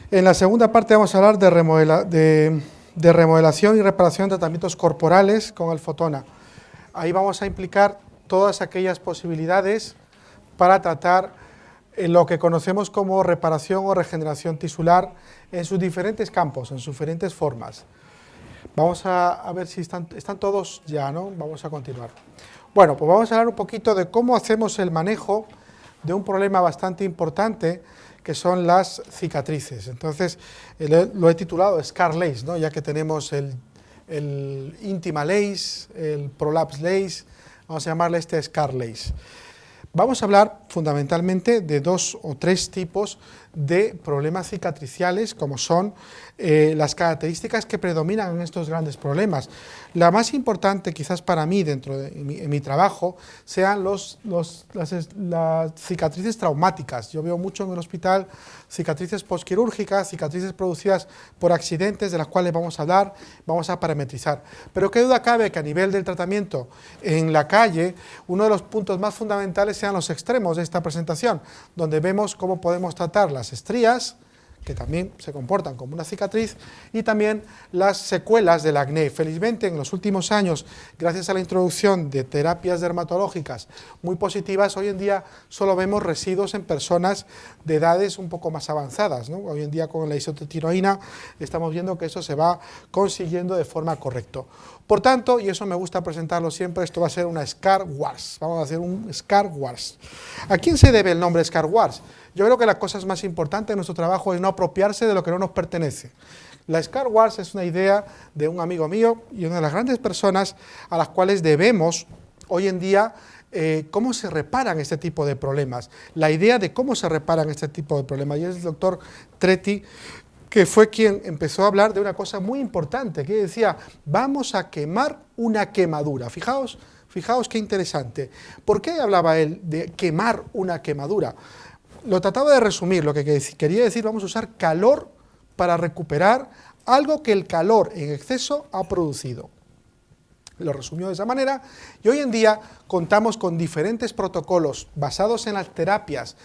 En la segunda parte vamos a hablar de remodelación y reparación de tratamientos corporales con el Fotona. Ahí vamos a implicar todas aquellas posibilidades para tratar lo que conocemos como reparación o regeneración tisular en sus diferentes campos, en sus diferentes formas. Vamos a ver si están todos ya, ¿no? Vamos a continuar. Bueno, pues vamos a hablar un poquito de cómo hacemos el manejo de un problema bastante importante, que son las cicatrices. Entonces, lo he titulado Scar Lace, ¿no? Ya que tenemos el Intima Lace, el Prolapse Lace, vamos a llamarle este Scar Lace. Vamos a hablar fundamentalmente de 2 o 3 tipos de problemas cicatriciales, como son las características que predominan en estos grandes problemas. La más importante, quizás para mí, dentro de mi trabajo, sean las cicatrices traumáticas. Yo veo mucho en el hospital cicatrices postquirúrgicas, cicatrices producidas por accidentes, de las cuales vamos a hablar, vamos a parametrizar. Pero qué duda cabe que a nivel del tratamiento en la calle, uno de los puntos más fundamentales sean los extremos de esta presentación, donde vemos cómo podemos tratar las estrías, que también se comportan como una cicatriz, y también las secuelas del acné. Felizmente, en los últimos años, gracias a la introducción de terapias dermatológicas muy positivas, hoy en día solo vemos residuos en personas de edades un poco más avanzadas, ¿no? Hoy en día, con la isotretinoína, estamos viendo que eso se va consiguiendo de forma correcta. Por tanto, y eso me gusta presentarlo siempre, esto va a ser una Scar Wars. Vamos a hacer un Scar Wars. ¿A quién se debe el nombre Scar Wars? Yo creo que las cosas más importantes de nuestro trabajo es no apropiarse de lo que no nos pertenece. La Scar Wars es una idea de un amigo mío y una de las grandes personas a las cuales debemos hoy en día cómo se reparan este tipo de problemas. La idea de cómo se reparan este tipo de problemas. Y es el doctor Tretti, que fue quien empezó a hablar de una cosa muy importante, que decía, vamos a quemar una quemadura. Fijaos qué interesante. ¿Por qué hablaba él de quemar una quemadura? Lo trataba de resumir, lo que quería decir, vamos a usar calor para recuperar algo que el calor en exceso ha producido. Lo resumió de esa manera, y hoy en día contamos con diferentes protocolos basados en las terapias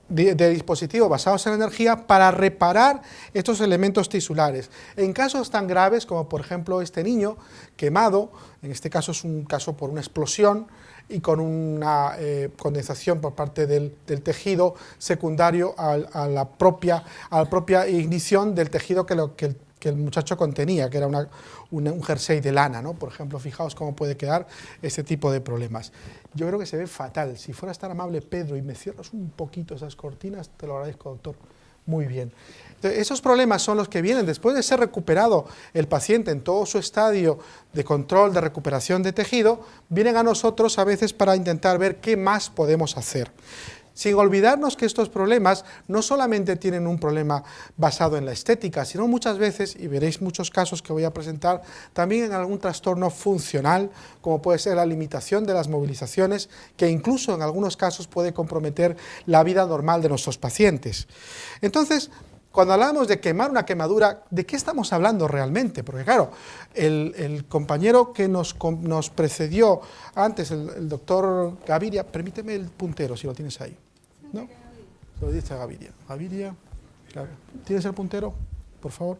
de dispositivos basados en energía para reparar estos elementos tisulares. En casos tan graves como por ejemplo este niño quemado, en este caso es un caso por una explosión y con una condensación por parte del tejido secundario a la propia ignición del tejido que el muchacho contenía, que era un jersey de lana, ¿no? Por ejemplo, fijaos cómo puede quedar este tipo de problemas. Yo creo que se ve fatal. Si fueras tan amable, Pedro, y me cierras un poquito esas cortinas, te lo agradezco, doctor. Muy bien. Entonces, esos problemas son los que vienen después de ser recuperado el paciente en todo su estadio de control, de recuperación de tejido, vienen a nosotros a veces para intentar ver qué más podemos hacer. Sin olvidarnos que estos problemas no solamente tienen un problema basado en la estética, sino muchas veces, y veréis muchos casos que voy a presentar, también en algún trastorno funcional, como puede ser la limitación de las movilizaciones, que incluso en algunos casos puede comprometer la vida normal de nuestros pacientes. Entonces, cuando hablamos de quemar una quemadura, ¿de qué estamos hablando realmente? Porque claro, el compañero que nos precedió antes, el doctor Gaviria, permíteme el puntero si lo tienes ahí, ¿no? Lo dice Gaviria. Gaviria, claro. ¿Tienes el puntero, por favor?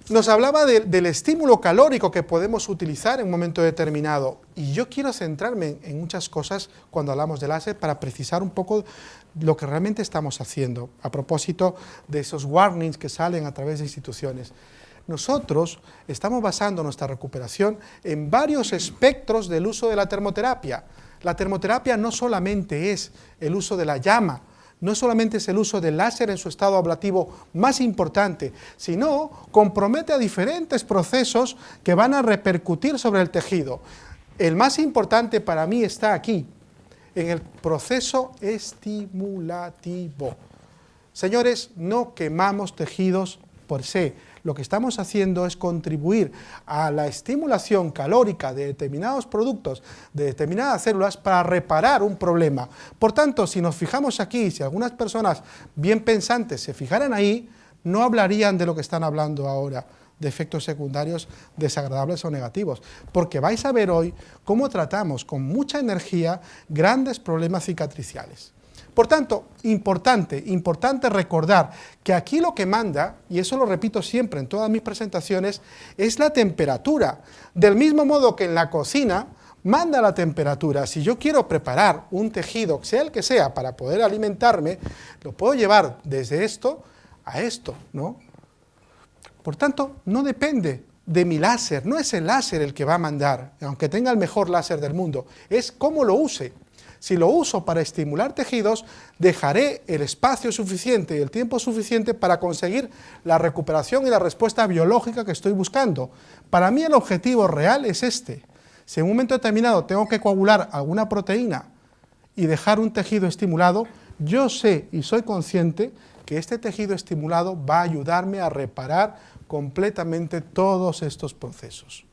Nos hablaba del estímulo calórico que podemos utilizar en un momento determinado, y yo quiero centrarme en muchas cosas cuando hablamos de láser para precisar un poco lo que realmente estamos haciendo, a propósito de esos warnings que salen a través de instituciones. Nosotros estamos basando nuestra recuperación en varios espectros del uso de la termoterapia. La termoterapia no solamente es el uso de la llama, no solamente es el uso del láser en su estado ablativo más importante, sino compromete a diferentes procesos que van a repercutir sobre el tejido. El más importante para mí está aquí, en el proceso estimulativo. Señores, no quemamos tejidos por se. Lo que estamos haciendo es contribuir a la estimulación calórica de determinados productos, de determinadas células, para reparar un problema. Por tanto, si nos fijamos aquí, si algunas personas bien pensantes se fijaran ahí, no hablarían de lo que están hablando ahora, de efectos secundarios desagradables o negativos, porque vais a ver hoy cómo tratamos con mucha energía grandes problemas cicatriciales. Por tanto, importante recordar que aquí lo que manda, y eso lo repito siempre en todas mis presentaciones, es la temperatura. Del mismo modo que en la cocina manda la temperatura. Si yo quiero preparar un tejido, sea el que sea, para poder alimentarme, lo puedo llevar desde esto a esto, ¿no? Por tanto, no depende de mi láser, no es el láser el que va a mandar, aunque tenga el mejor láser del mundo, es cómo lo use. Si lo uso para estimular tejidos, dejaré el espacio suficiente y el tiempo suficiente para conseguir la recuperación y la respuesta biológica que estoy buscando. Para mí el objetivo real es este. Si en un momento determinado tengo que coagular alguna proteína y dejar un tejido estimulado, yo sé y soy consciente que este tejido estimulado va a ayudarme a reparar completamente todos estos procesos.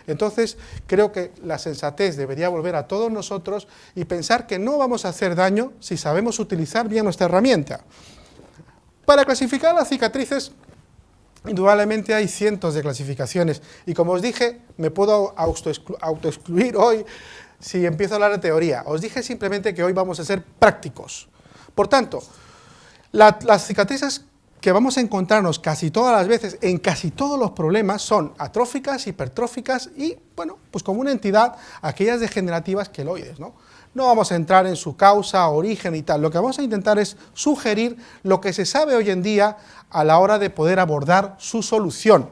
Entonces, creo que la sensatez debería volver a todos nosotros y pensar que no vamos a hacer daño si sabemos utilizar bien nuestra herramienta. Para clasificar las cicatrices, indudablemente hay cientos de clasificaciones y como os dije, me puedo autoexcluir hoy si empiezo a hablar de teoría. Os dije simplemente que hoy vamos a ser prácticos. Por tanto, las cicatrices que vamos a encontrarnos casi todas las veces en casi todos los problemas son atróficas, hipertróficas y, bueno, pues como una entidad, aquellas degenerativas queloides, ¿no? No vamos a entrar en su causa, origen y tal, lo que vamos a intentar es sugerir lo que se sabe hoy en día a la hora de poder abordar su solución.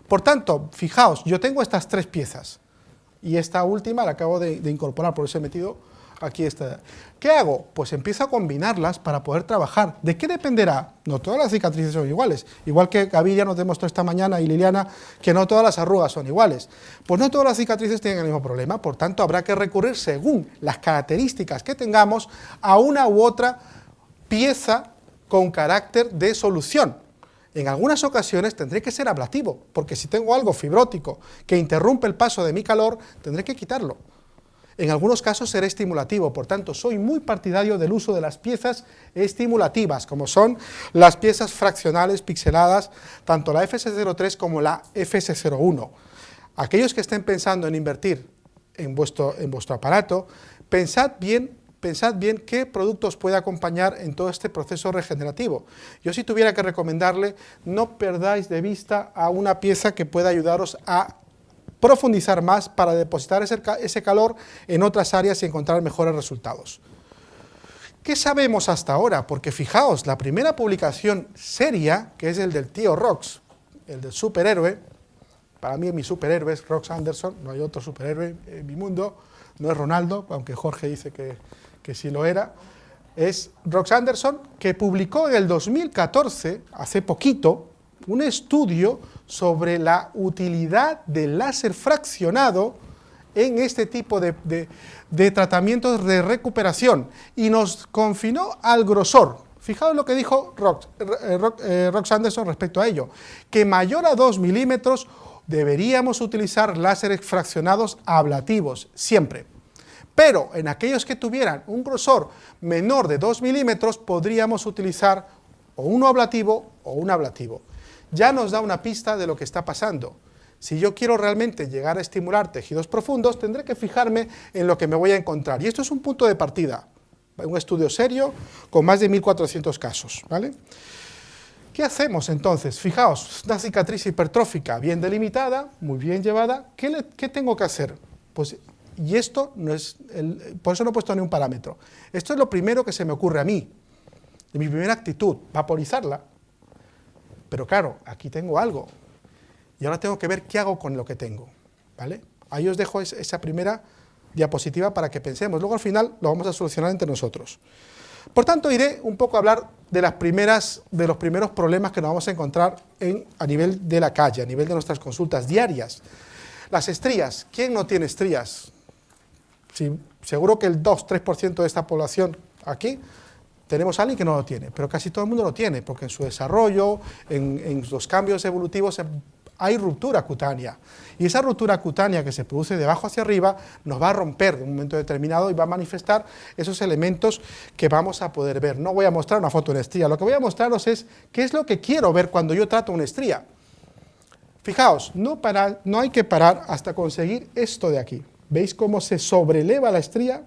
Por tanto, fijaos, yo tengo estas tres piezas y esta última la acabo de incorporar, por eso he metido aquí esta. ¿Qué hago? Pues empiezo a combinarlas para poder trabajar. ¿De qué dependerá? No todas las cicatrices son iguales. Igual que Gaviria nos demostró esta mañana y Liliana que no todas las arrugas son iguales. Pues no todas las cicatrices tienen el mismo problema, por tanto habrá que recurrir según las características que tengamos a una u otra pieza con carácter de solución. En algunas ocasiones tendré que ser ablativo, porque si tengo algo fibrótico que interrumpe el paso de mi calor, tendré que quitarlo. En algunos casos seré estimulativo, por tanto, soy muy partidario del uso de las piezas estimulativas, como son las piezas fraccionales pixeladas, tanto la FS03 como la FS01. Aquellos que estén pensando en invertir en vuestro aparato, pensad bien qué productos puede acompañar en todo este proceso regenerativo. Yo si tuviera que recomendarle, no perdáis de vista a una pieza que pueda ayudaros a profundizar más para depositar ese calor en otras áreas y encontrar mejores resultados. ¿Qué sabemos hasta ahora? Porque fijaos, la primera publicación seria, que es el del tío Rox, el del superhéroe, para mí mi superhéroe es Rox Anderson, no hay otro superhéroe en mi mundo, no es Ronaldo, aunque Jorge dice que sí lo era, es Rox Anderson, que publicó en el 2014, hace poquito, un estudio sobre la utilidad del láser fraccionado en este tipo de tratamientos de recuperación y nos confinó al grosor. Fijaos lo que dijo Rox Anderson respecto a ello, que mayor a 2 milímetros deberíamos utilizar láseres fraccionados ablativos, siempre. Pero en aquellos que tuvieran un grosor menor de 2 milímetros podríamos utilizar o uno ablativo o un ablativo. Ya nos da una pista de lo que está pasando. Si yo quiero realmente llegar a estimular tejidos profundos, tendré que fijarme en lo que me voy a encontrar. Y esto es un punto de partida, un estudio serio con más de 1.400 casos, ¿vale? ¿Qué hacemos entonces? Fijaos, una cicatriz hipertrófica bien delimitada, muy bien llevada, ¿qué tengo que hacer? Pues, y esto no es, por eso no he puesto ni un parámetro. Esto es lo primero que se me ocurre a mí, mi primera actitud, vaporizarla. Pero claro, aquí tengo algo, y ahora tengo que ver qué hago con lo que tengo, ¿vale? Ahí os dejo esa primera diapositiva para que pensemos, luego al final lo vamos a solucionar entre nosotros. Por tanto, iré un poco a hablar de los primeros problemas que nos vamos a encontrar a nivel de la calle, a nivel de nuestras consultas diarias. Las estrías, ¿quién no tiene estrías? Sí, seguro que el 2-3% de esta población aquí tenemos a alguien que no lo tiene, pero casi todo el mundo lo tiene, porque en su desarrollo, en los cambios evolutivos, hay ruptura cutánea. Y esa ruptura cutánea que se produce de abajo hacia arriba nos va a romper en un momento determinado y va a manifestar esos elementos que vamos a poder ver. No voy a mostrar una foto de una estría, lo que voy a mostraros es qué es lo que quiero ver cuando yo trato una estría. Fijaos, no hay que parar hasta conseguir esto de aquí. ¿Veis cómo se sobreleva la estría?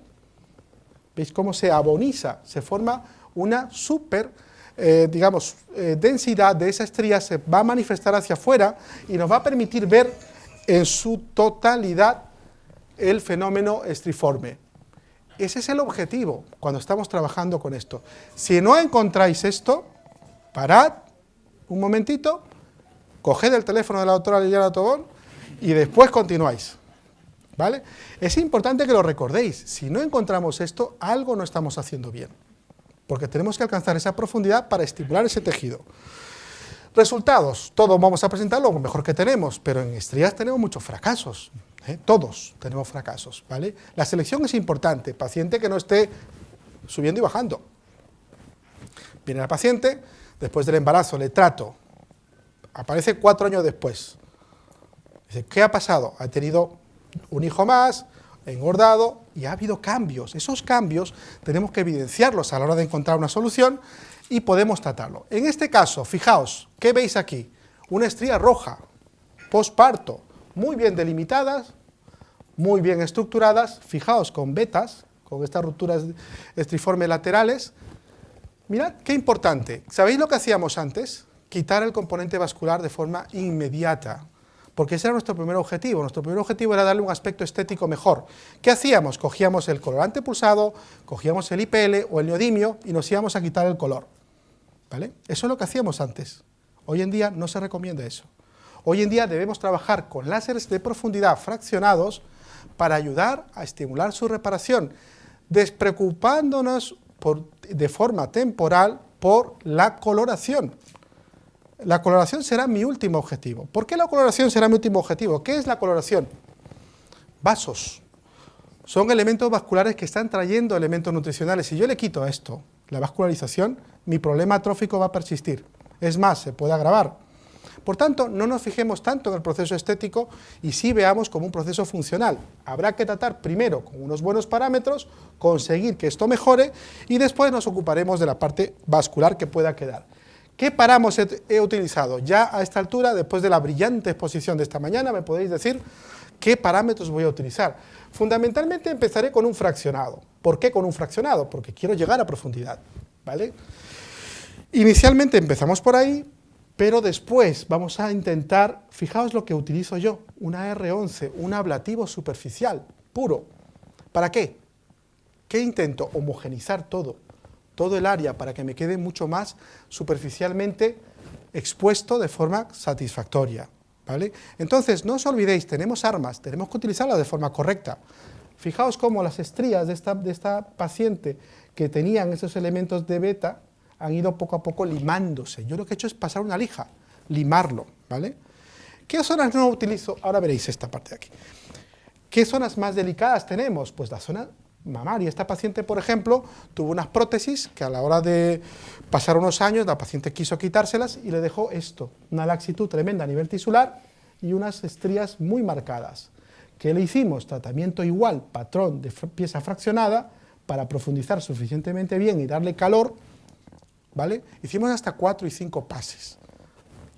¿Veis cómo se aboniza? Se forma una súper, densidad de esa estría, se va a manifestar hacia afuera y nos va a permitir ver en su totalidad el fenómeno estriforme. Ese es el objetivo cuando estamos trabajando con esto. Si no encontráis esto, parad un momentito, coged el teléfono de la doctora Liliana Tobón y después continuáis. ¿Vale? Es importante que lo recordéis. Si no encontramos esto, algo no estamos haciendo bien, porque tenemos que alcanzar esa profundidad para estimular ese tejido. Resultados, todos vamos a presentar lo mejor que tenemos, pero en estrías tenemos muchos fracasos, todos tenemos fracasos, ¿vale? La selección es importante, paciente que no esté subiendo y bajando. Viene la paciente, después del embarazo le trato, aparece 4 años después. Dice, ¿qué ha pasado? Ha tenido un hijo más, engordado, y ha habido cambios. Esos cambios tenemos que evidenciarlos a la hora de encontrar una solución y podemos tratarlo. En este caso, fijaos, ¿qué veis aquí? Una estría roja, posparto, muy bien delimitadas, muy bien estructuradas, fijaos con vetas, con estas rupturas estriformes laterales. Mirad qué importante. ¿Sabéis lo que hacíamos antes? Quitar el componente vascular de forma inmediata, porque ese era nuestro primer objetivo. Nuestro primer objetivo era darle un aspecto estético mejor. ¿Qué hacíamos? Cogíamos el colorante pulsado, cogíamos el IPL o el neodimio y nos íbamos a quitar el color. ¿Vale? Eso es lo que hacíamos antes. Hoy en día no se recomienda eso. Hoy en día debemos trabajar con láseres de profundidad fraccionados para ayudar a estimular su reparación, despreocupándonos de forma temporal por la coloración. La coloración será mi último objetivo. ¿Por qué la coloración será mi último objetivo? ¿Qué es la coloración? Vasos. Son elementos vasculares que están trayendo elementos nutricionales. Si yo le quito esto, la vascularización, mi problema atrófico va a persistir. Es más, se puede agravar. Por tanto, no nos fijemos tanto en el proceso estético y sí veamos como un proceso funcional. Habrá que tratar primero con unos buenos parámetros, conseguir que esto mejore y después nos ocuparemos de la parte vascular que pueda quedar. ¿Qué paramos he utilizado? Ya a esta altura, después de la brillante exposición de esta mañana, me podéis decir qué parámetros voy a utilizar. Fundamentalmente empezaré con un fraccionado. ¿Por qué con un fraccionado? Porque quiero llegar a profundidad, ¿vale? Inicialmente empezamos por ahí, pero después vamos a intentar, fijaos lo que utilizo yo, una R11, un ablativo superficial, puro. ¿Para qué? ¿Qué intento? Homogenizar todo el área para que me quede mucho más superficialmente expuesto de forma satisfactoria, ¿vale? Entonces, no os olvidéis, tenemos armas, tenemos que utilizarlas de forma correcta. Fijaos cómo las estrías de esta paciente que tenían esos elementos de beta han ido poco a poco limándose. Yo lo que he hecho es pasar una lija, limarlo, ¿vale? ¿Qué zonas no utilizo? Ahora veréis esta parte de aquí. ¿Qué zonas más delicadas tenemos? Pues la zona mamaria. Esta paciente, por ejemplo, tuvo unas prótesis que a la hora de pasar unos años la paciente quiso quitárselas y le dejó esto, una laxitud tremenda a nivel tisular y unas estrías muy marcadas. ¿Qué le hicimos? Tratamiento igual, patrón de pieza fraccionada para profundizar suficientemente bien y darle calor, ¿vale? Hicimos hasta 4 y 5 pases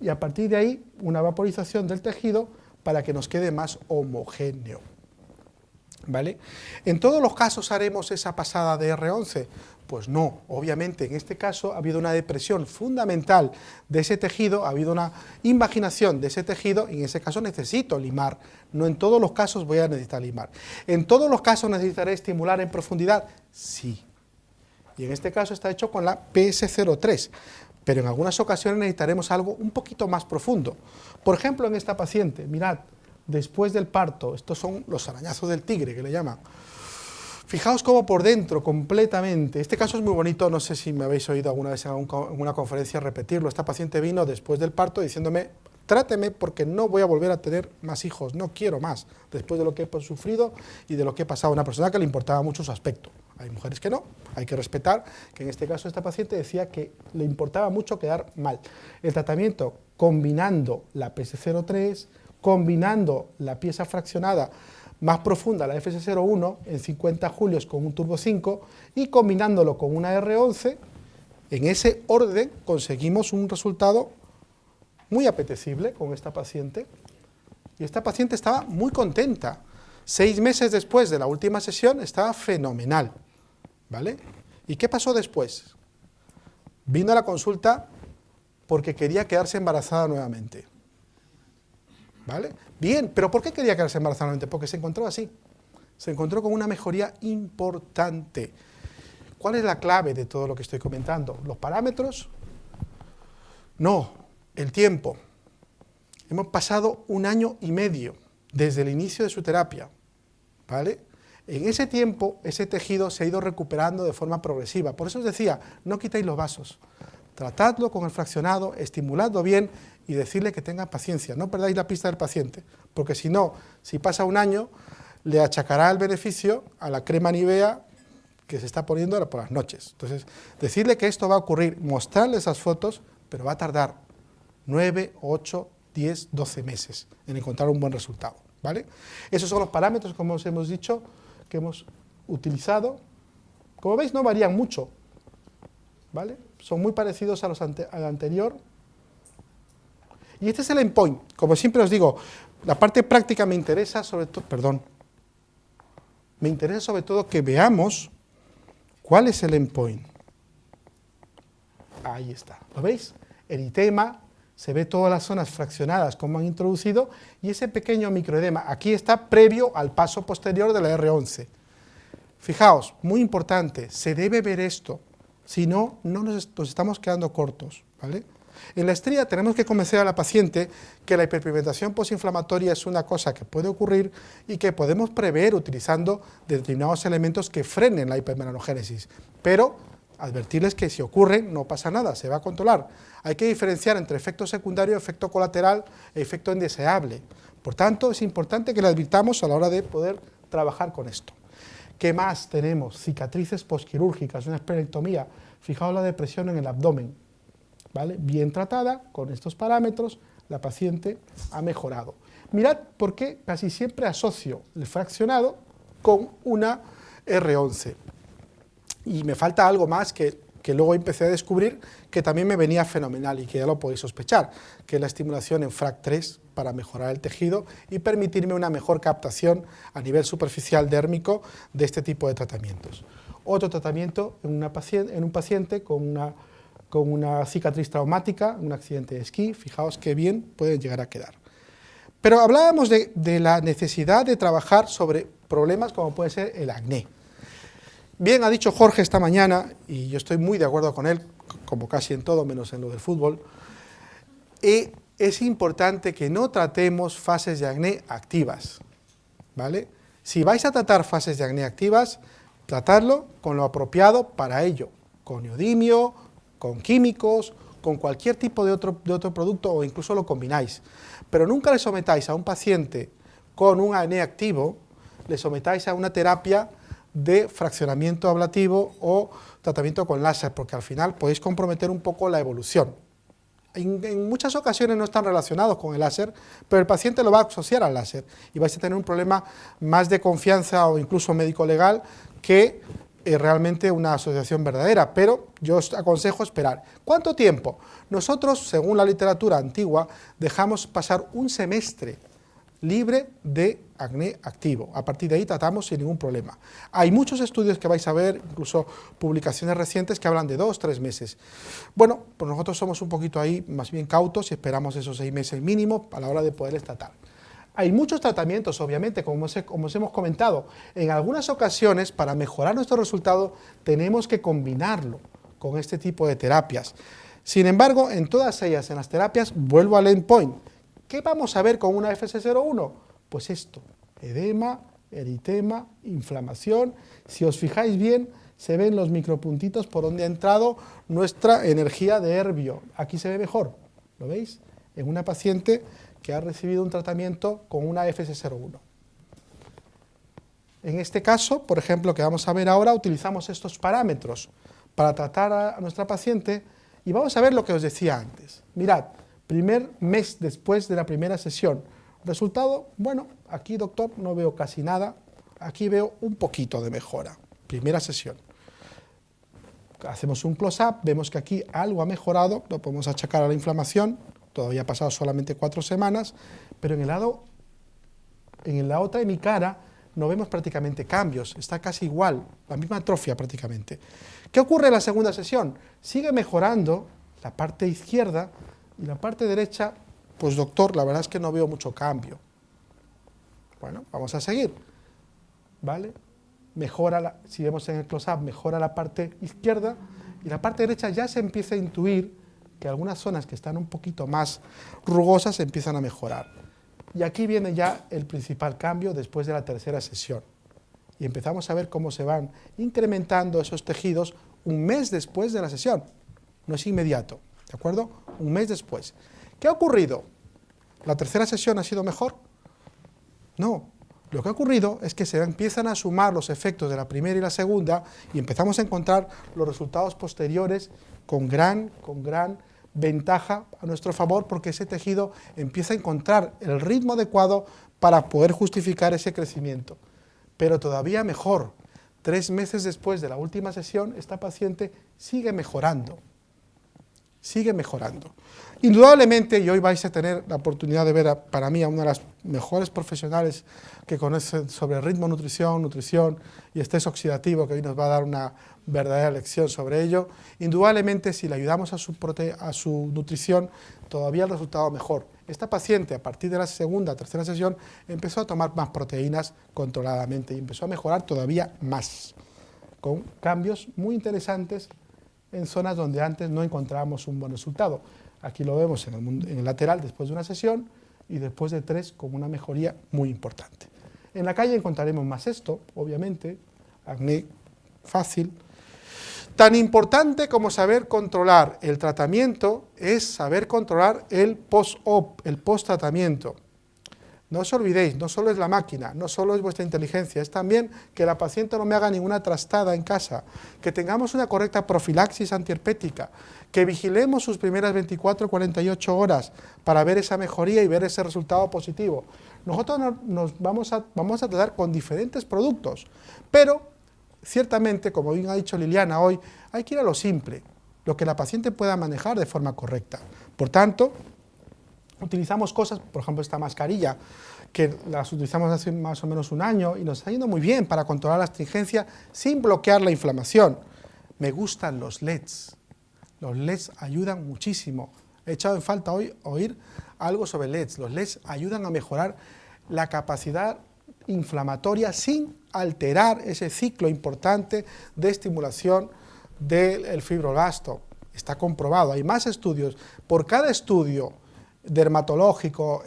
y a partir de ahí una vaporización del tejido para que nos quede más homogéneo, ¿vale? ¿En todos los casos haremos esa pasada de R11? Pues no, obviamente en este caso ha habido una depresión fundamental de ese tejido, ha habido una invaginación de ese tejido y en ese caso necesito limar. No en todos los casos voy a necesitar limar. ¿En todos los casos necesitaré estimular en profundidad? Sí. Y en este caso está hecho con la PS03, pero en algunas ocasiones necesitaremos algo un poquito más profundo. Por ejemplo, en esta paciente, mirad, después del parto, estos son los arañazos del tigre que le llaman. Fijaos cómo por dentro completamente, este caso es muy bonito, no sé si me habéis oído alguna vez en una conferencia repetirlo. Esta paciente vino después del parto diciéndome, tráteme porque no voy a volver a tener más hijos, no quiero más, después de lo que he sufrido y de lo que he pasado. Una persona que le importaba mucho su aspecto. Hay mujeres que no, hay que respetar, que en este caso esta paciente decía que le importaba mucho quedar mal. El tratamiento combinando la PS03, combinando la pieza fraccionada más profunda, la FS01, en 50 julios con un turbo 5, y combinándolo con una R11, en ese orden conseguimos un resultado muy apetecible con esta paciente, y esta paciente estaba muy contenta. 6 meses después de la última sesión estaba fenomenal, ¿vale? ¿Y qué pasó después? Vino a la consulta porque quería quedarse embarazada nuevamente, ¿vale? Bien, pero ¿por qué quería quedarse embarazada nuevamente? Porque se encontró así, se encontró con una mejoría importante. ¿Cuál es la clave de todo lo que estoy comentando? ¿Los parámetros? No, el tiempo. Hemos pasado 1 año y medio desde el inicio de su terapia, ¿vale? En ese tiempo, ese tejido se ha ido recuperando de forma progresiva. Por eso os decía, no quitéis los vasos. Tratadlo con el fraccionado, estimuladlo bien y decirle que tenga paciencia. No perdáis la pista del paciente, porque si no, si pasa 1 año, le achacará el beneficio a la crema Nivea que se está poniendo por las noches. Entonces, decirle que esto va a ocurrir, mostrarle esas fotos, pero va a tardar 9, 8, 10, 12 meses en encontrar un buen resultado, ¿vale? Esos son los parámetros, como os hemos dicho, que hemos utilizado. Como veis, no varían mucho, ¿vale? Son muy parecidos a los al anterior. Y este es el endpoint. Como siempre os digo, la parte práctica me interesa sobre todo, me interesa sobre todo que veamos cuál es el endpoint. Ahí está, ¿lo veis? Eritema, se ve todas las zonas fraccionadas como han introducido y ese pequeño microedema, aquí está previo al paso posterior de la R11. Fijaos, muy importante, se debe ver esto, si no, nos estamos quedando cortos, ¿vale? En la estría tenemos que convencer a la paciente que la hiperpigmentación posinflamatoria es una cosa que puede ocurrir y que podemos prever utilizando determinados elementos que frenen la hipermelanogénesis, pero advertirles que si ocurren no pasa nada, se va a controlar. Hay que diferenciar entre efecto secundario, efecto colateral e efecto indeseable. Por tanto, es importante que le advirtamos a la hora de poder trabajar con esto. ¿Qué más tenemos? Cicatrices posquirúrgicas, una esplenectomía. Fijaos la depresión en el abdomen, ¿vale? Bien tratada, con estos parámetros, la paciente ha mejorado. Mirad por qué casi siempre asocio el fraccionado con una R11. Y me falta algo más que luego empecé a descubrir que también me venía fenomenal y que ya lo podéis sospechar, que es la estimulación en FRAC3 para mejorar el tejido y permitirme una mejor captación a nivel superficial dérmico de este tipo de tratamientos. Otro tratamiento en un paciente con una cicatriz traumática, un accidente de esquí, fijaos qué bien pueden llegar a quedar. Pero hablábamos de la necesidad de trabajar sobre problemas como puede ser el acné. Bien, ha dicho Jorge esta mañana, y yo estoy muy de acuerdo con él, como casi en todo, menos en lo del fútbol, es importante que no tratemos fases de acné activas, ¿vale? Si vais a tratar fases de acné activas, tratadlo con lo apropiado para ello, con neodimio, con químicos, con cualquier tipo de otro producto o incluso lo combináis. Pero nunca le sometáis a un paciente con un acné activo, le sometáis a una terapia de fraccionamiento ablativo o tratamiento con láser, porque al final podéis comprometer un poco la evolución. En muchas ocasiones no están relacionados con el láser, pero el paciente lo va a asociar al láser y vais a tener un problema más de confianza o incluso médico-legal que realmente una asociación verdadera, pero yo os aconsejo esperar. ¿Cuánto tiempo? Nosotros, según la literatura antigua, dejamos pasar 1 semestre libre de acné activo. A partir de ahí tratamos sin ningún problema. Hay muchos estudios que vais a ver, incluso publicaciones recientes que hablan de 2 o 3 meses. Bueno, pues nosotros somos un poquito ahí más bien cautos y esperamos esos 6 meses mínimo a la hora de poderles tratar. Hay muchos tratamientos, obviamente, como os hemos comentado. En algunas ocasiones, para mejorar nuestro resultado, tenemos que combinarlo con este tipo de terapias. Sin embargo, en todas ellas, en las terapias, vuelvo al endpoint. ¿Qué vamos a ver con una FS01? Pues esto, edema, eritema, inflamación. Si os fijáis bien, se ven los micropuntitos por donde ha entrado nuestra energía de Erbio. Aquí se ve mejor, ¿lo veis? En una paciente que ha recibido un tratamiento con una FS01. En este caso, por ejemplo, que vamos a ver ahora, utilizamos estos parámetros para tratar a nuestra paciente y vamos a ver lo que os decía antes. Mirad, primer mes después de la primera sesión. Resultado, bueno, aquí doctor no veo casi nada, aquí veo un poquito de mejora. Primera sesión. Hacemos un close-up, vemos que aquí algo ha mejorado, lo podemos achacar a la inflamación, todavía ha pasado solamente 4 semanas, pero en la otra de mi cara no vemos prácticamente cambios, está casi igual, la misma atrofia prácticamente. ¿Qué ocurre en la segunda sesión? Sigue mejorando la parte izquierda y la parte derecha, pues doctor, la verdad es que no veo mucho cambio. Bueno, vamos a seguir, ¿vale? Mejora, si vemos en el close-up, mejora la parte izquierda y la parte derecha ya se empieza a intuir que algunas zonas que están un poquito más rugosas empiezan a mejorar. Y aquí viene ya el principal cambio después de la tercera sesión. Y empezamos a ver cómo se van incrementando esos tejidos un mes después de la sesión. No es inmediato, ¿de acuerdo? Un mes después. ¿Qué ha ocurrido? ¿La tercera sesión ha sido mejor? No. Lo que ha ocurrido es que se empiezan a sumar los efectos de la primera y la segunda y empezamos a encontrar los resultados posteriores con gran ventaja a nuestro favor, porque ese tejido empieza a encontrar el ritmo adecuado para poder justificar ese crecimiento. Pero todavía mejor, 3 meses después de la última sesión, esta paciente sigue mejorando. Sigue mejorando. Indudablemente, y hoy vais a tener la oportunidad de ver para mí a una de las mejores profesionales que conocen sobre ritmo, nutrición y estrés oxidativo, que hoy nos va a dar una verdadera lección sobre ello. Indudablemente, si le ayudamos a su nutrición, todavía el resultado mejor. Esta paciente, a partir de la segunda, tercera sesión, empezó a tomar más proteínas controladamente y empezó a mejorar todavía más, con cambios muy interesantes en zonas donde antes no encontrábamos un buen resultado. Aquí lo vemos en el lateral después de una sesión y después de 3 con una mejoría muy importante. En la calle encontraremos más esto, obviamente, acné fácil. Tan importante como saber controlar el tratamiento es saber controlar el post-op, el post-tratamiento. No os olvidéis, no solo es la máquina, no solo es vuestra inteligencia, es también que la paciente no me haga ninguna trastada en casa, que tengamos una correcta profilaxis antiherpética, que vigilemos sus primeras 24 o 48 horas para ver esa mejoría y ver ese resultado positivo. Nosotros nos vamos a tratar con diferentes productos, pero ciertamente, como bien ha dicho Liliana hoy, hay que ir a lo simple, lo que la paciente pueda manejar de forma correcta. Por tanto, utilizamos cosas, por ejemplo esta mascarilla, que las utilizamos hace más o menos un año y nos está yendo muy bien para controlar la astringencia sin bloquear la inflamación. Me gustan los LEDs. Los LEDs ayudan muchísimo. He echado en falta hoy oír algo sobre LEDs. Los LEDs ayudan a mejorar la capacidad inflamatoria sin alterar ese ciclo importante de estimulación del fibroblasto. Está comprobado. Hay más estudios. Por cada estudio dermatológico,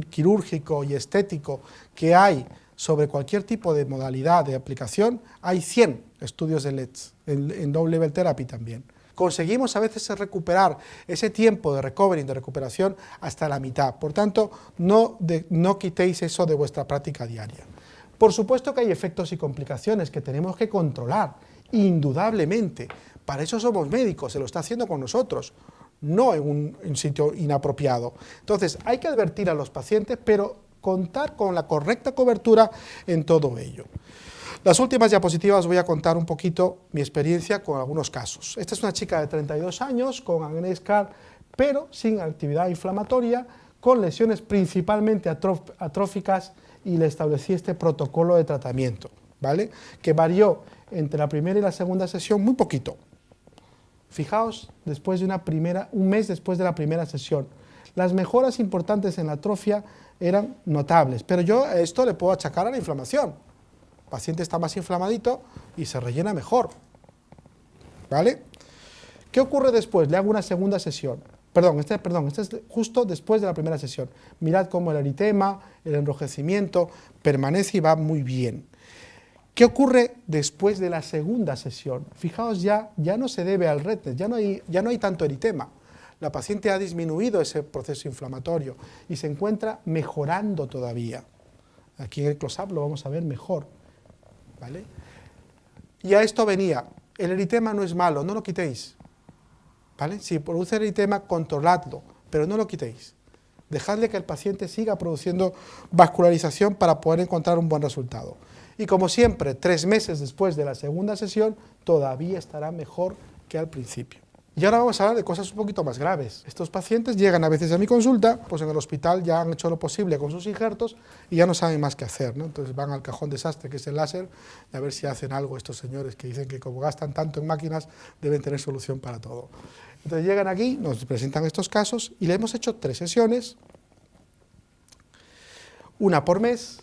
quirúrgico y estético que hay sobre cualquier tipo de modalidad de aplicación, hay 100 estudios de LEDs, en low level therapy también. Conseguimos a veces recuperar ese tiempo de recovery, de recuperación, hasta la mitad. Por tanto, no quitéis eso de vuestra práctica diaria. Por supuesto que hay efectos y complicaciones que tenemos que controlar, indudablemente. Para eso somos médicos, se lo está haciendo con nosotros, no en un sitio inapropiado. Entonces, hay que advertir a los pacientes, pero contar con la correcta cobertura en todo ello. Las últimas diapositivas os voy a contar un poquito mi experiencia con algunos casos. Esta es una chica de 32 años con acné scar, pero sin actividad inflamatoria, con lesiones principalmente atróficas, y le establecí este protocolo de tratamiento, ¿vale? Que varió entre la primera y la segunda sesión muy poquito. Fijaos, después de un mes después de la primera sesión, las mejoras importantes en la atrofia eran notables, pero yo a esto le puedo achacar a la inflamación. El paciente está más inflamadito y se rellena mejor, ¿vale? ¿Qué ocurre después? Le hago una segunda sesión. Este es justo después de la primera sesión. Mirad cómo el eritema, el enrojecimiento permanece y va muy bien. ¿Qué ocurre después de la segunda sesión? Fijaos, ya no se debe al redness, ya no hay tanto eritema. La paciente ha disminuido ese proceso inflamatorio y se encuentra mejorando todavía. Aquí en el close-up lo vamos a ver mejor, ¿vale? Y a esto venía, el eritema no es malo, no lo quitéis, ¿vale? Si produce eritema, controladlo, pero no lo quitéis. Dejadle que el paciente siga produciendo vascularización para poder encontrar un buen resultado. Y como siempre, 3 meses después de la segunda sesión, todavía estará mejor que al principio. Y ahora vamos a hablar de cosas un poquito más graves. Estos pacientes llegan a veces a mi consulta, pues en el hospital ya han hecho lo posible con sus injertos y ya no saben más qué hacer, ¿no? Entonces van al cajón desastre, que es el láser, y a ver si hacen algo estos señores que dicen que como gastan tanto en máquinas, deben tener solución para todo. Entonces llegan aquí, nos presentan estos casos y le hemos hecho 3 sesiones, una por mes,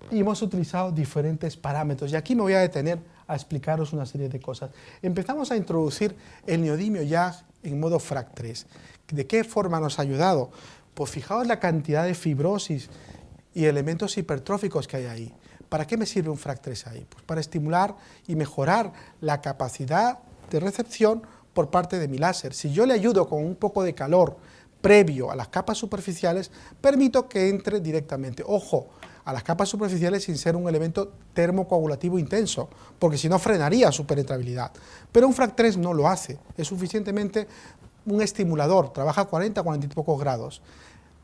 y hemos utilizado diferentes parámetros. Y aquí me voy a detener a explicaros una serie de cosas. Empezamos a introducir el neodimio ya en modo FRAC 3. ¿De qué forma nos ha ayudado? Pues fijaos la cantidad de fibrosis y elementos hipertróficos que hay ahí. ¿Para qué me sirve un FRAC 3 ahí? Pues para estimular y mejorar la capacidad de recepción por parte de mi láser. Si yo le ayudo con un poco de calor previo a las capas superficiales, permito que entre directamente. Ojo, a las capas superficiales sin ser un elemento termocoagulativo intenso, porque si no frenaría su penetrabilidad. Pero un FRAC 3 no lo hace, es suficientemente un estimulador, trabaja a 40, 40 y pocos grados.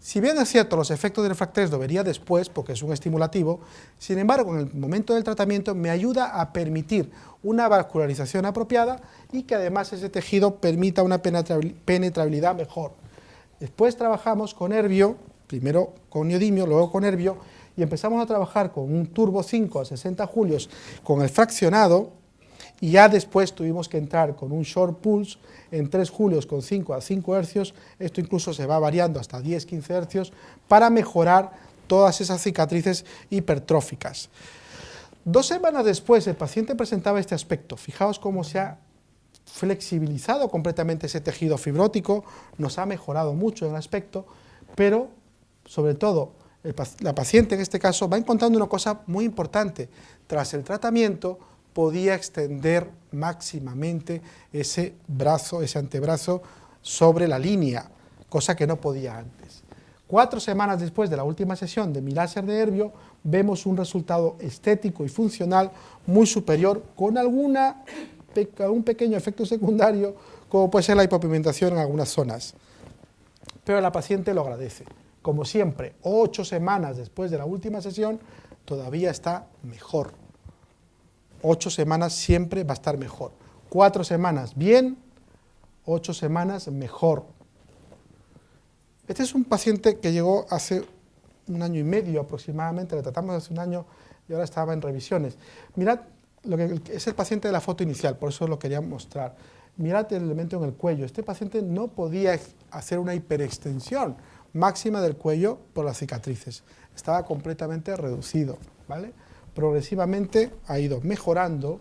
Si bien es cierto, los efectos del FRAC 3 lo vería después, porque es un estimulativo, sin embargo, en el momento del tratamiento me ayuda a permitir una vascularización apropiada y que además ese tejido permita una penetrabilidad mejor. Después trabajamos con Herbio, primero con neodimio, luego con Herbio, y empezamos a trabajar con un turbo 5 a 60 julios con el fraccionado, y ya después tuvimos que entrar con un short pulse en 3 julios con 5 a 5 hercios, esto incluso se va variando hasta 10-15 hercios, para mejorar todas esas cicatrices hipertróficas. 2 semanas después el paciente presentaba este aspecto, fijaos cómo se ha flexibilizado completamente ese tejido fibrótico, nos ha mejorado mucho en el aspecto, pero sobre todo la paciente en este caso va encontrando una cosa muy importante. Tras el tratamiento podía extender máximamente ese brazo, ese antebrazo sobre la línea, cosa que no podía antes. 4 semanas después de la última sesión de mi láser de Herbio, vemos un resultado estético y funcional muy superior, con algún pequeño efecto secundario, como puede ser la hipopigmentación en algunas zonas. Pero la paciente lo agradece. Como siempre, 8 semanas después de la última sesión, todavía está mejor. 8 semanas siempre va a estar mejor. 4 semanas bien, 8 semanas mejor. Este es un paciente que llegó hace 1 año y medio aproximadamente, le tratamos hace 1 año y ahora estaba en revisiones. Mirad lo que es el paciente de la foto inicial, por eso lo quería mostrar. Mirad el elemento en el cuello. Este paciente no podía hacer una hiperextensión máxima del cuello por las cicatrices. Estaba completamente reducido, ¿vale? Progresivamente ha ido mejorando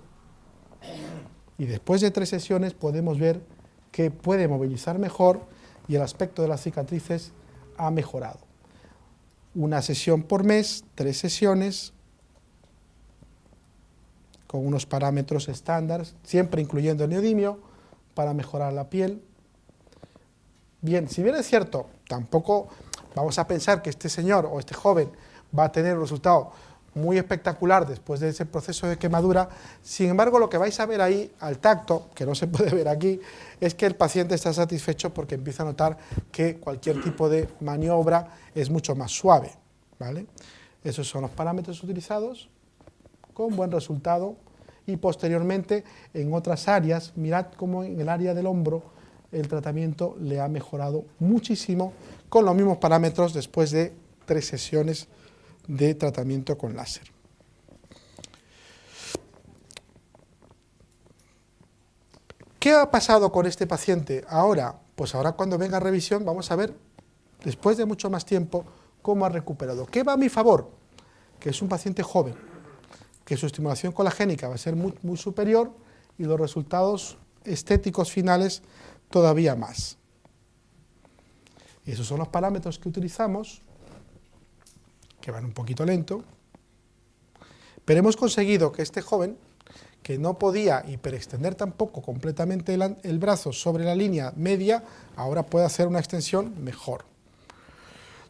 y después de 3 sesiones podemos ver que puede movilizar mejor y el aspecto de las cicatrices ha mejorado. 1 sesión por mes, 3 sesiones, con unos parámetros estándar, siempre incluyendo el neodimio, para mejorar la piel. Bien, si bien es cierto, tampoco vamos a pensar que este señor o este joven va a tener un resultado muy espectacular después de ese proceso de quemadura. Sin embargo, lo que vais a ver ahí al tacto, que no se puede ver aquí, es que el paciente está satisfecho porque empieza a notar que cualquier tipo de maniobra es mucho más suave, ¿vale? Esos son los parámetros utilizados, con buen resultado, y posteriormente en otras áreas, mirad cómo en el área del hombro el tratamiento le ha mejorado muchísimo con los mismos parámetros después de 3 sesiones de tratamiento con láser. ¿Qué ha pasado con este paciente ahora? Pues ahora cuando venga a revisión vamos a ver, después de mucho más tiempo, cómo ha recuperado. ¿Qué va a mi favor? Que es un paciente joven, que su estimulación colagénica va a ser muy superior y los resultados estéticos finales todavía más. Y esos son los parámetros que utilizamos, que van un poquito lento, pero hemos conseguido que este joven, que no podía hiperextender tampoco completamente el brazo sobre la línea media, ahora puede hacer una extensión mejor.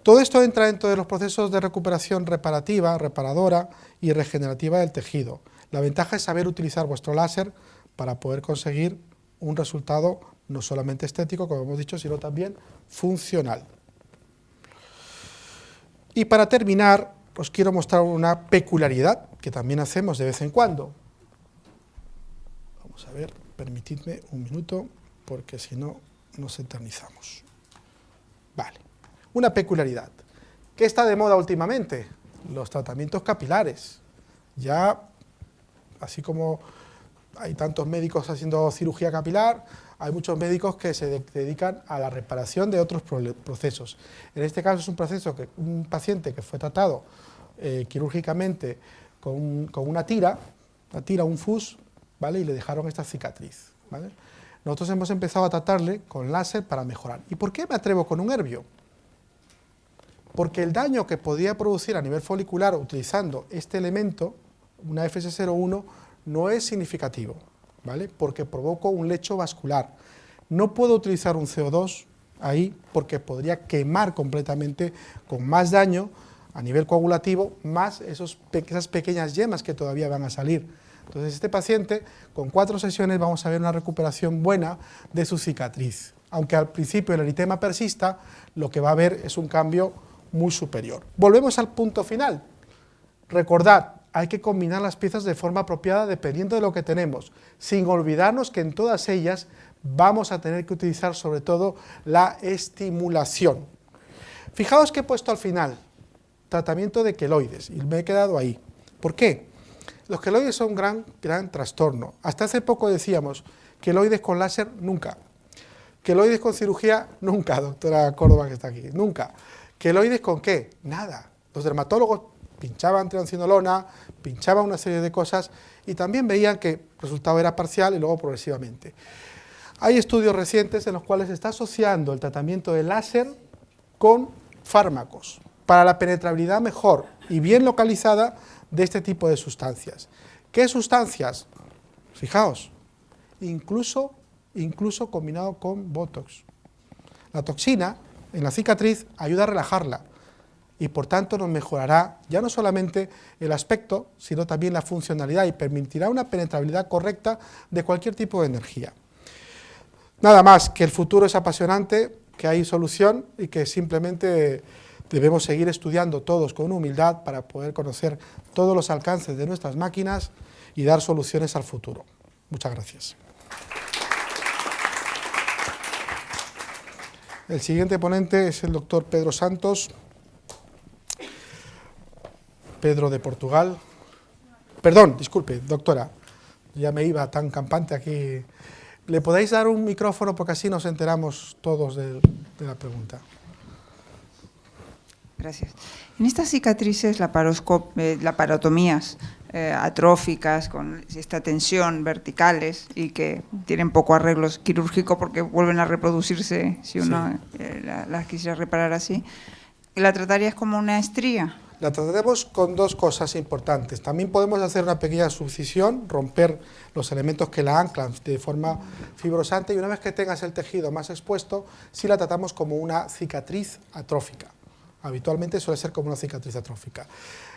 Todo esto entra dentro de los procesos de recuperación reparativa, reparadora y regenerativa del tejido. La ventaja es saber utilizar vuestro láser para poder conseguir un resultado no solamente estético, como hemos dicho, sino también funcional. Y para terminar, os quiero mostrar una peculiaridad que también hacemos de vez en cuando. Vamos Vamos a ver, permitidme un minuto, porque si no, nos eternizamos. Vale, una peculiaridad. ¿Qué está de moda últimamente? Los tratamientos capilares. Ya, así como hay tantos médicos haciendo cirugía capilar, hay muchos médicos que se dedican a la reparación de otros procesos. En este caso es un proceso que un paciente que fue tratado quirúrgicamente con una tira, un FUS, ¿vale? Y le dejaron esta cicatriz, ¿vale? Nosotros hemos empezado a tratarle con láser para mejorar. ¿Y por qué me atrevo con un herbio? Porque el daño que podía producir a nivel folicular utilizando este elemento, una FS01, no es significativo, ¿vale? Porque provoco un lecho vascular. No puedo utilizar un CO2 ahí porque podría quemar completamente con más daño a nivel coagulativo, más esas pequeñas yemas que todavía van a salir. Entonces, este paciente, con 4 sesiones, vamos a ver una recuperación buena de su cicatriz. Aunque al principio el eritema persista, lo que va a haber es un cambio muy superior. Volvemos al punto final. Recordad, hay que combinar las piezas de forma apropiada dependiendo de lo que tenemos, sin olvidarnos que en todas ellas vamos a tener que utilizar sobre todo la estimulación. Fijaos que he puesto al final tratamiento de queloides y me he quedado ahí. ¿Por qué? Los queloides son un gran trastorno. Hasta hace poco decíamos, queloides con láser, nunca. Queloides con cirugía, nunca, doctora Córdoba que está aquí, nunca. ¿Queloides con qué? Nada. Los dermatólogos pinchaban triancinolona, pinchaban una serie de cosas y también veían que el resultado era parcial y luego progresivamente. Hay estudios recientes en los cuales se está asociando el tratamiento de láser con fármacos para la penetrabilidad mejor y bien localizada de este tipo de sustancias. ¿Qué sustancias? Fijaos, incluso combinado con Botox. La toxina en la cicatriz ayuda a relajarla y por tanto nos mejorará ya no solamente el aspecto, sino también la funcionalidad y permitirá una penetrabilidad correcta de cualquier tipo de energía. Nada más, que el futuro es apasionante, que hay solución y que simplemente debemos seguir estudiando todos con humildad para poder conocer todos los alcances de nuestras máquinas y dar soluciones al futuro. Muchas gracias. El siguiente ponente es el doctor Pedro Santos, Pedro de Portugal. Perdón, disculpe, doctora, ya me iba tan campante aquí. ¿Le podéis dar un micrófono porque así nos enteramos todos de la pregunta? Gracias. En estas cicatrices laparotomías atróficas con esta tensión verticales y que tienen poco arreglo quirúrgico porque vuelven a reproducirse si uno las quisiera reparar así, ¿la tratarías como una estría? La trataremos con dos cosas importantes. También podemos hacer una pequeña subcisión, romper los elementos que la anclan de forma fibrosante y una vez que tengas el tejido más expuesto, sí la tratamos como una cicatriz atrófica. Habitualmente suele ser como una cicatriz atrófica.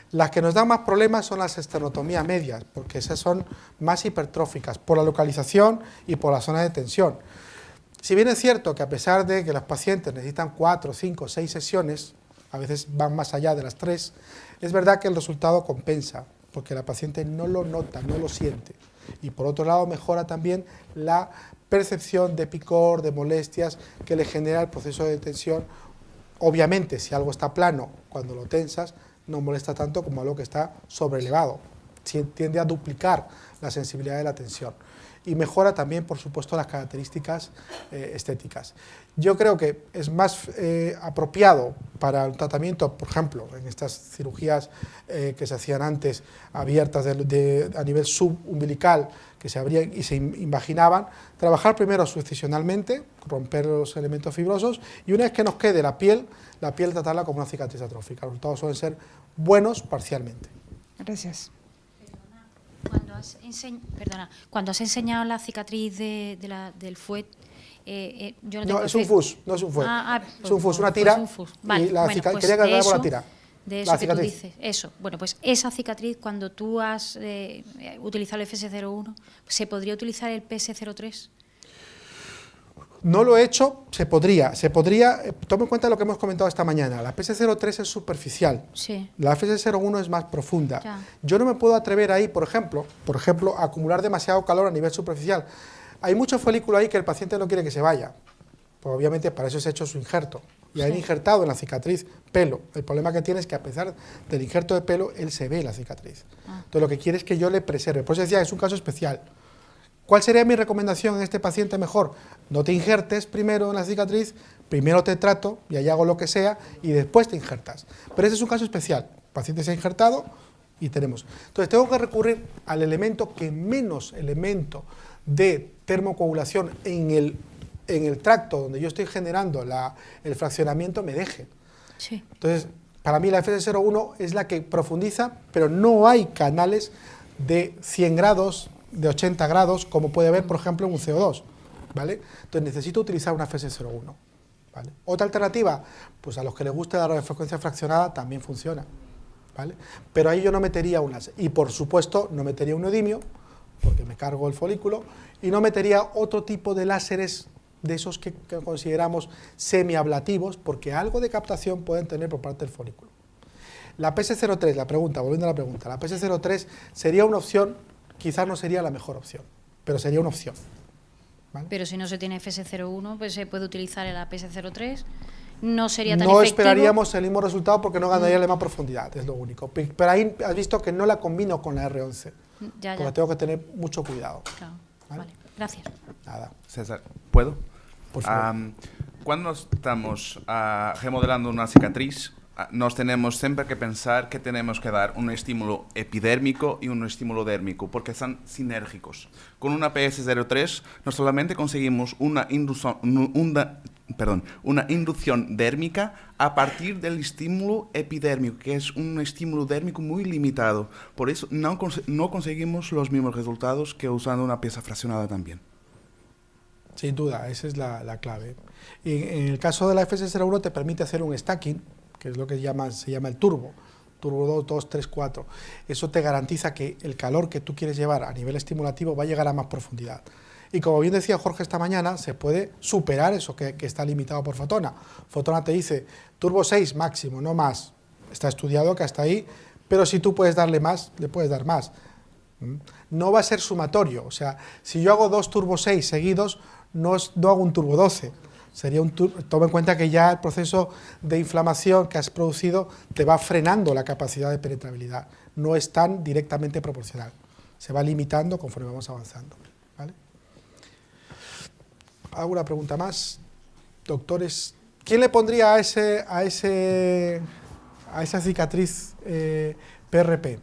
Las que nos dan más problemas son las esternotomías medias, porque esas son más hipertróficas por la localización y por la zona de tensión. Si bien es cierto que a pesar de que los pacientes necesitan 4, 5, 6 sesiones, a veces van más allá de las 3, es verdad que el resultado compensa, porque la paciente no lo nota, no lo siente. Y por otro lado mejora también la percepción de picor, de molestias que le genera el proceso de tensión. Obviamente, si algo está plano, cuando lo tensas, no molesta tanto como algo que está sobrelevado. Tiende a duplicar la sensibilidad de la tensión. Y mejora también, por supuesto, las características estéticas. Yo creo que es más apropiado para el tratamiento, por ejemplo, en estas cirugías que se hacían antes, abiertas a nivel subumbilical, que se abrían y se invaginaban, trabajar primero succisionalmente, romper los elementos fibrosos, y una vez que nos quede la piel tratarla como una cicatriz atrófica. Los resultados suelen ser buenos parcialmente. Gracias. Cuando has enseñado la cicatriz del fuet, yo no es un FUS, no es un fuet. Es un FUS, una tira. Pues un FUS. Vale, y la bueno, pues quería cargar por la tira. De eso que tú dices, eso. Bueno, pues esa cicatriz, cuando tú has utilizado el FS01, ¿se podría utilizar el PS03? No lo he hecho, se podría, tome en cuenta lo que hemos comentado esta mañana, la FS03 es superficial, Sí. la FS01 es más profunda. Ya. Yo no me puedo atrever ahí, por ejemplo, a acumular demasiado calor a nivel superficial. Hay mucho folículo ahí que el paciente no quiere que se vaya, pues obviamente para eso se ha hecho su injerto, y han injertado en la cicatriz pelo. El problema que tiene es que a pesar del injerto de pelo, él se ve la cicatriz. Entonces lo que quiere es que yo le preserve, por eso decía, es un caso especial. ¿Cuál sería mi recomendación en este paciente mejor? No te injertes primero en la cicatriz, primero te trato y ahí hago lo que sea y después te injertas. Pero ese es un caso especial. El paciente se ha injertado y tenemos. Entonces tengo que recurrir al elemento que menos elemento de termocoagulación en el tracto donde yo estoy generando el fraccionamiento me deje. Sí. Entonces, para mí la FS01 es la que profundiza, pero no hay canales de 100 grados, de 80 grados, como puede haber, por ejemplo, en un CO2, ¿vale? Entonces necesito utilizar una FS01, ¿vale? Otra alternativa, pues a los que les gusta la radiofrecuencia fraccionada también funciona, ¿vale? Pero ahí yo no metería un láser, y por supuesto no metería un neodimio, porque me cargo el folículo, y no metería otro tipo de láseres de esos que consideramos semiablativos, porque algo de captación pueden tener por parte del folículo. La PS03, volviendo a la pregunta, la PS03 sería una opción. Quizás no sería la mejor opción, pero sería una opción, ¿vale? Pero si no se tiene FS01, pues se puede utilizar el APS-03. No sería tan No efectivo. esperaríamos el mismo resultado porque no ganaría la misma profundidad, es lo único. Pero ahí has visto que no la combino con la R11, Ya, porque ya. tengo que tener mucho cuidado. Claro. ¿Vale? Vale, gracias. Nada, César, ¿puedo? por favor. Cuando estamos remodelando una cicatriz, nos tenemos siempre que pensar que tenemos que dar un estímulo epidérmico y un estímulo dérmico, porque son sinérgicos. Con una PS03 no solamente conseguimos una inducción dérmica a partir del estímulo epidérmico, que es un estímulo dérmico muy limitado. Por eso no conseguimos los mismos resultados que usando una pieza fraccionada también. Sin duda, esa es la clave. Y en el caso de la FS01 te permite hacer un stacking, que es lo que se llama el turbo 2, 2, 3, 4. Eso te garantiza que el calor que tú quieres llevar a nivel estimulativo va a llegar a más profundidad. Y como bien decía Jorge esta mañana, se puede superar eso que está limitado por Fotona. Fotona te dice turbo 6 máximo, no más. Está estudiado que hasta ahí, pero si tú puedes darle más, le puedes dar más. No va a ser sumatorio, o sea, si yo hago 2 turbo 6 seguidos, no hago un turbo 12. Toma en cuenta que ya el proceso de inflamación que has producido te va frenando la capacidad de penetrabilidad. No es tan directamente proporcional. Se va limitando conforme vamos avanzando, ¿vale? ¿Alguna pregunta más? Doctores, ¿quién le pondría a esa cicatriz PRP?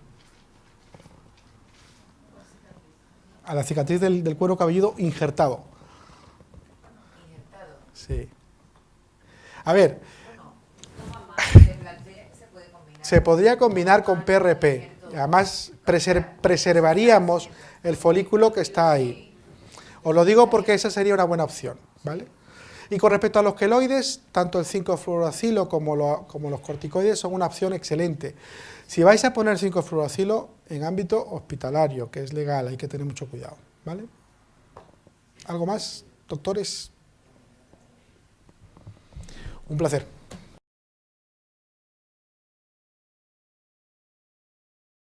A la cicatriz del cuero cabelludo injertado. Sí. A ver, se podría combinar con PRP. Además, preservaríamos el folículo que está ahí. Os lo digo porque esa sería una buena opción, ¿vale? Y con respecto a los queloides, tanto el 5-fluoracilo como los corticoides son una opción excelente. Si vais a poner 5-fluoracilo en ámbito hospitalario, que es legal, hay que tener mucho cuidado, ¿vale? ¿Algo más, doctores? Un placer.